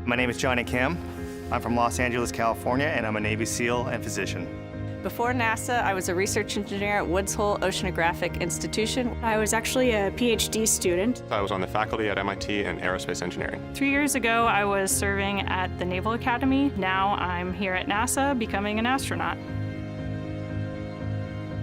My name is Johnny Kim. I'm from Los Angeles, California, and I'm a Navy SEAL and physician. Before NASA, I was a research engineer at Woods Hole Oceanographic Institution. I was actually a PhD student. I was on the faculty at MIT in aerospace engineering. 3 years ago, I was serving at the Naval Academy. Now I'm here at NASA becoming an astronaut.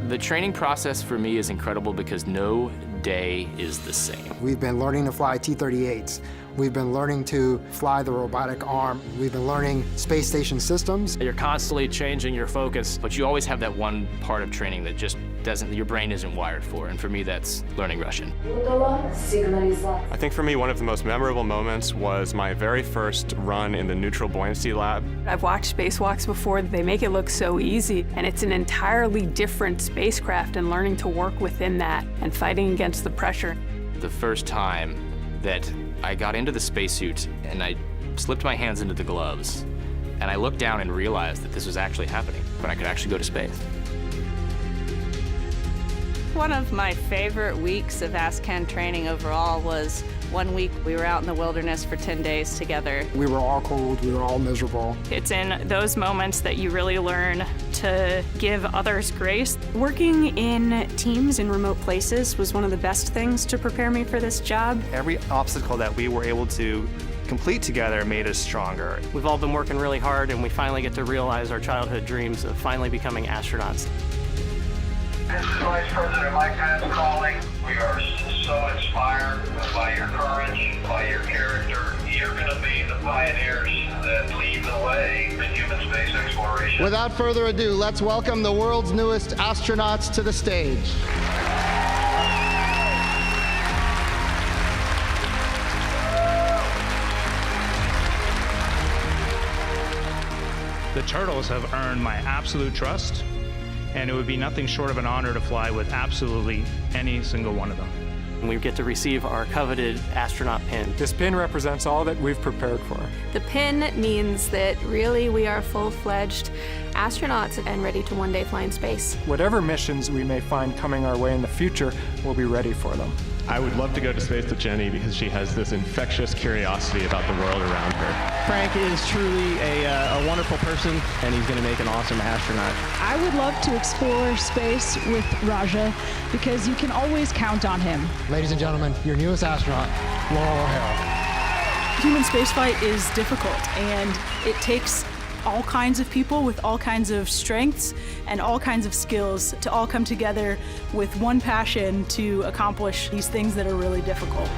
The training process for me is incredible because no day is the same. We've been learning to fly T-38s. We've been learning to fly the robotic arm. We've been learning space station systems. You're constantly changing your focus, but you always have that one part of training that just your brain isn't wired for, and for me that's learning Russian. I think for me one of the most memorable moments was my very first run in the neutral buoyancy lab. I've watched spacewalks before. They make it look so easy, and it's an entirely different spacecraft, and learning to work within that and fighting against the pressure. The first time that I got into the spacesuit and I slipped my hands into the gloves, and I looked down and realized that this was actually happening, but I could actually go to space. One of my favorite weeks of ASCAN training overall was one week we were out in the wilderness for 10 days together. We were all cold, we were all miserable. It's in those moments that you really learn to give others grace. Working in teams in remote places was one of the best things to prepare me for this job. Every obstacle that we were able to complete together made us stronger. We've all been working really hard, and we finally get to realize our childhood dreams of finally becoming astronauts. This is Vice President Mike Pence calling. We are so inspired by your courage, by your character. You're going to be the pioneers that lead the way in human space exploration. Without further ado, let's welcome the world's newest astronauts to the stage. The turtles have earned my absolute trust, and it would be nothing short of an honor to fly with absolutely any single one of them. And we get to receive our coveted astronaut pin. This pin represents all that we've prepared for. The pin means that really we are full-fledged astronauts and ready to one day fly in space. Whatever missions we may find coming our way in the future, we'll be ready for them. I would love to go to space with Jenny because she has this infectious curiosity about the world around her. Frank is truly a wonderful person, and he's going to make an awesome astronaut. I would love to explore space with Raja because you can always count on him. Ladies and gentlemen, your newest astronaut, Laurel O'Hara. Human spaceflight is difficult, and it takes all kinds of people with all kinds of strengths and all kinds of skills to all come together with one passion to accomplish these things that are really difficult.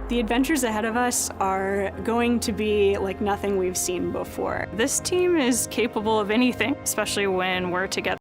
The adventures ahead of us are going to be like nothing we've seen before. This team is capable of anything, especially when we're together.